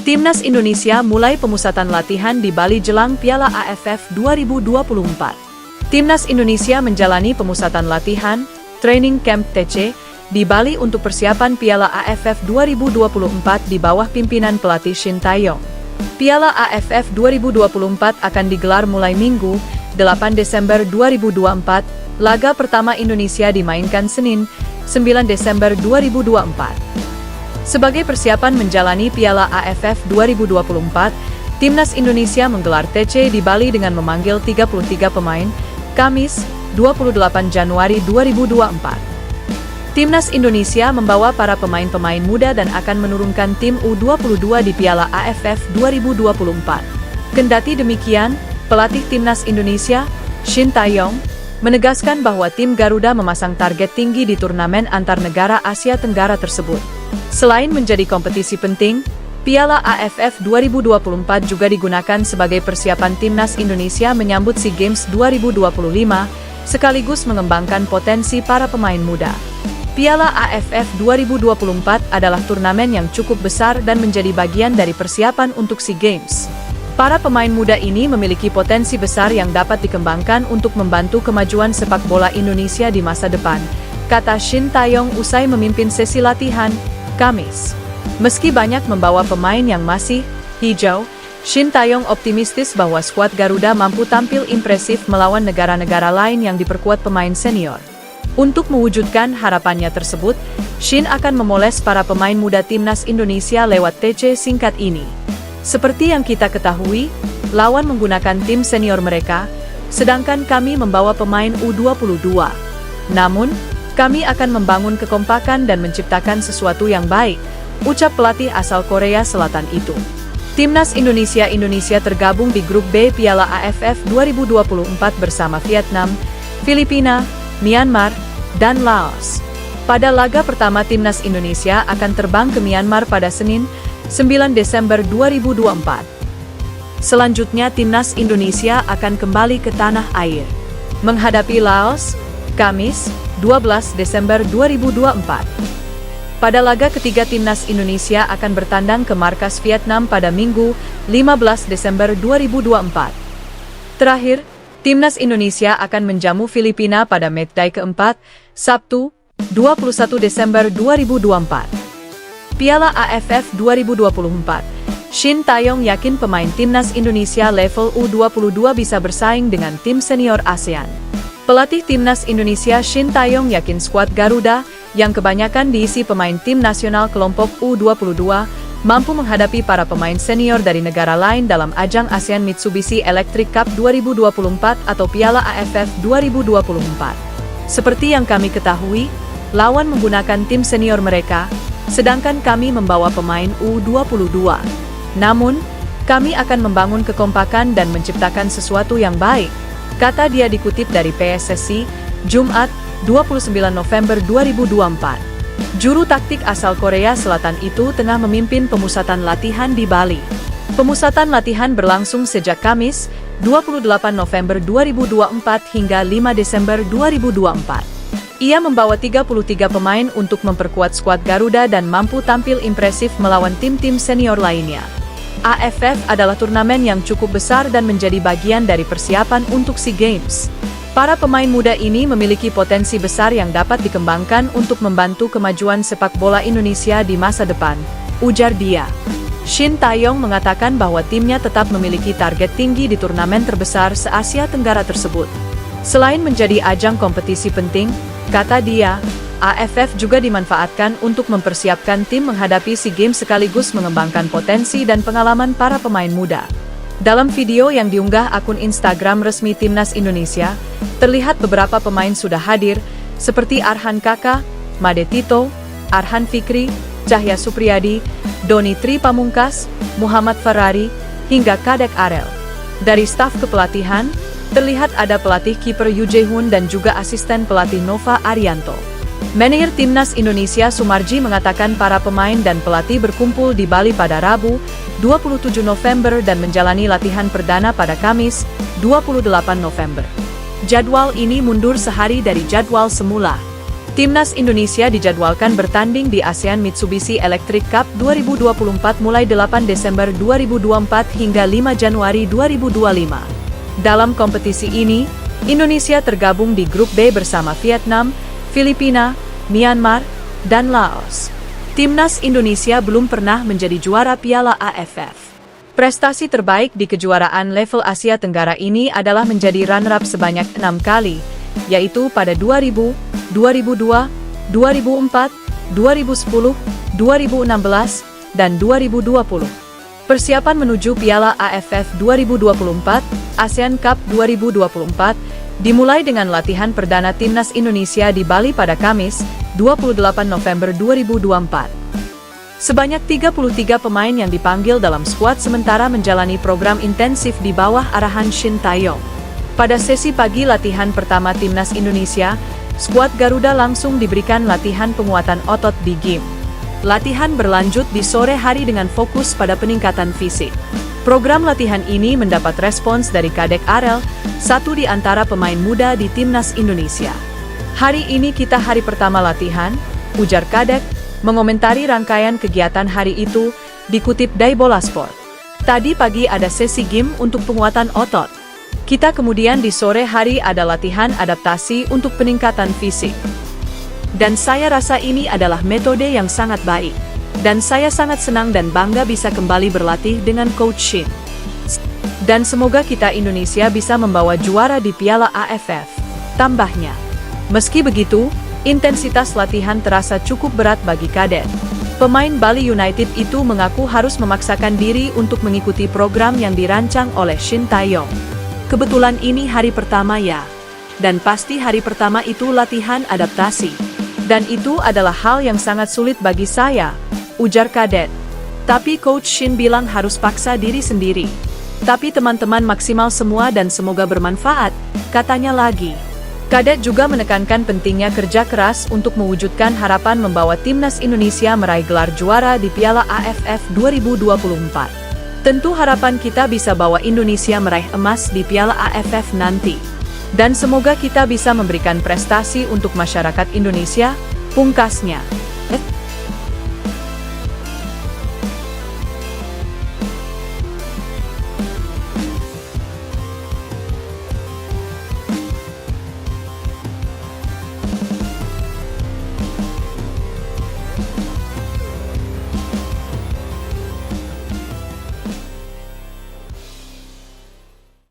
Timnas Indonesia mulai pemusatan latihan di Bali jelang Piala AFF 2024. Timnas Indonesia menjalani pemusatan latihan, training camp TC, di Bali untuk persiapan Piala AFF 2024 di bawah pimpinan pelatih Shin Tae-yong. Piala AFF 2024 akan digelar mulai Minggu, 8 Desember 2024, laga pertama Indonesia dimainkan Senin, 9 Desember 2024. Sebagai persiapan menjalani Piala AFF 2024, Timnas Indonesia menggelar TC di Bali dengan memanggil 33 pemain, Kamis, 28 Januari 2024. Timnas Indonesia membawa para pemain-pemain muda dan akan menurunkan tim U22 di Piala AFF 2024. Kendati demikian, pelatih Timnas Indonesia, Shin Tae-yong, menegaskan bahwa tim Garuda memasang target tinggi di turnamen antar negara Asia Tenggara tersebut. Selain menjadi kompetisi penting, Piala AFF 2024 juga digunakan sebagai persiapan Timnas Indonesia menyambut SEA Games 2025, sekaligus mengembangkan potensi para pemain muda. Piala AFF 2024 adalah turnamen yang cukup besar dan menjadi bagian dari persiapan untuk SEA Games. Para pemain muda ini memiliki potensi besar yang dapat dikembangkan untuk membantu kemajuan sepak bola Indonesia di masa depan, kata Shin Tae-yong usai memimpin sesi latihan, Kamis. Meski banyak membawa pemain yang masih hijau, Shin Tae-yong optimistis bahwa skuad Garuda mampu tampil impresif melawan negara-negara lain yang diperkuat pemain senior. Untuk mewujudkan harapannya tersebut, Shin akan memoles para pemain muda Timnas Indonesia lewat TC singkat ini. Seperti yang kita ketahui, lawan menggunakan tim senior mereka, sedangkan kami membawa pemain U22. Namun, kami akan membangun kekompakan dan menciptakan sesuatu yang baik, ucap pelatih asal Korea Selatan itu. Timnas Indonesia tergabung di grup B Piala AFF 2024 bersama Vietnam, Filipina, Myanmar, dan Laos. Pada laga pertama Timnas Indonesia akan terbang ke Myanmar pada Senin, 9 Desember 2024. Selanjutnya Timnas Indonesia akan kembali ke tanah air, menghadapi Laos, Kamis, 12 Desember 2024. Pada laga ketiga Timnas Indonesia akan bertandang ke markas Vietnam pada Minggu, 15 Desember 2024. Terakhir, Timnas Indonesia akan menjamu Filipina pada matchday keempat, Sabtu, 21 Desember 2024. Piala AFF 2024. Shin Tae-yong yakin pemain Timnas Indonesia level U22 bisa bersaing dengan tim senior ASEAN. Pelatih Timnas Indonesia Shin Tae-yong yakin skuad Garuda, yang kebanyakan diisi pemain tim nasional kelompok U22, mampu menghadapi para pemain senior dari negara lain dalam ajang ASEAN Mitsubishi Electric Cup 2024 atau Piala AFF 2024. Seperti yang kami ketahui, lawan menggunakan tim senior mereka, sedangkan kami membawa pemain U22. Namun, kami akan membangun kekompakan dan menciptakan sesuatu yang baik, kata dia dikutip dari PSSI, Jumat, 29 November 2024. Juru taktik asal Korea Selatan itu tengah memimpin pemusatan latihan di Bali. Pemusatan latihan berlangsung sejak Kamis, 28 November 2024 hingga 5 Desember 2024. Ia membawa 33 pemain untuk memperkuat skuad Garuda dan mampu tampil impresif melawan tim-tim senior lainnya. AFF adalah turnamen yang cukup besar dan menjadi bagian dari persiapan untuk SEA Games. Para pemain muda ini memiliki potensi besar yang dapat dikembangkan untuk membantu kemajuan sepak bola Indonesia di masa depan, ujar dia. Shin Tae-yong mengatakan bahwa timnya tetap memiliki target tinggi di turnamen terbesar se-Asia Tenggara tersebut. Selain menjadi ajang kompetisi penting, kata dia, AFF juga dimanfaatkan untuk mempersiapkan tim menghadapi SEA Games sekaligus mengembangkan potensi dan pengalaman para pemain muda. Dalam video yang diunggah akun Instagram resmi Timnas Indonesia, terlihat beberapa pemain sudah hadir, seperti Arhan Kaka, Made Tito, Arhan Fikri, Cahya Supriyadi, Doni Tri Pamungkas, Muhammad Ferrari, hingga Kadek Arel. Dari staf kepelatihan, terlihat ada pelatih kiper Yu Jae-hoon dan juga asisten pelatih Nova Arianto. Manajer Timnas Indonesia Sumarji mengatakan para pemain dan pelatih berkumpul di Bali pada Rabu, 27 November dan menjalani latihan perdana pada Kamis, 28 November. Jadwal ini mundur sehari dari jadwal semula. Timnas Indonesia dijadwalkan bertanding di ASEAN Mitsubishi Electric Cup 2024 mulai 8 Desember 2024 hingga 5 Januari 2025. Dalam kompetisi ini, Indonesia tergabung di grup B bersama Vietnam, Filipina, Myanmar, dan Laos. Timnas Indonesia belum pernah menjadi juara Piala AFF. Prestasi terbaik di kejuaraan level Asia Tenggara ini adalah menjadi runner-up sebanyak 6 kali, yaitu pada 2000, 2002, 2004, 2010, 2016, dan 2020. Persiapan menuju Piala AFF 2024, ASEAN Cup 2024, dimulai dengan latihan perdana Timnas Indonesia di Bali pada Kamis, 28 November 2024. Sebanyak 33 pemain yang dipanggil dalam skuad sementara menjalani program intensif di bawah arahan Shin Tae-yong. Pada sesi pagi latihan pertama Timnas Indonesia, skuad Garuda langsung diberikan latihan penguatan otot di gym. Latihan berlanjut di sore hari dengan fokus pada peningkatan fisik. Program latihan ini mendapat respons dari Kadek Arel, satu di antara pemain muda di Timnas Indonesia. "Hari ini kita hari pertama latihan," ujar Kadek, mengomentari rangkaian kegiatan hari itu, dikutip dari Bola Sport. "Tadi pagi ada sesi gym untuk penguatan otot. Kita kemudian di sore hari ada latihan adaptasi untuk peningkatan fisik. Dan saya rasa ini adalah metode yang sangat baik. Dan saya sangat senang dan bangga bisa kembali berlatih dengan Coach Shin. Dan semoga kita Indonesia bisa membawa juara di Piala AFF," tambahnya. Meski begitu, intensitas latihan terasa cukup berat bagi Kadek. Pemain Bali United itu mengaku harus memaksakan diri untuk mengikuti program yang dirancang oleh Shin Tae-yong. "Kebetulan ini hari pertama ya. Dan pasti hari pertama itu latihan adaptasi. Dan itu adalah hal yang sangat sulit bagi saya," ujar Kadek. "Tapi Coach Shin bilang harus paksa diri sendiri. Tapi teman-teman maksimal semua dan semoga bermanfaat," katanya lagi. Kadek juga menekankan pentingnya kerja keras untuk mewujudkan harapan membawa Timnas Indonesia meraih gelar juara di Piala AFF 2024. "Tentu harapan kita bisa bawa Indonesia meraih emas di Piala AFF nanti. Dan semoga kita bisa memberikan prestasi untuk masyarakat Indonesia," pungkasnya.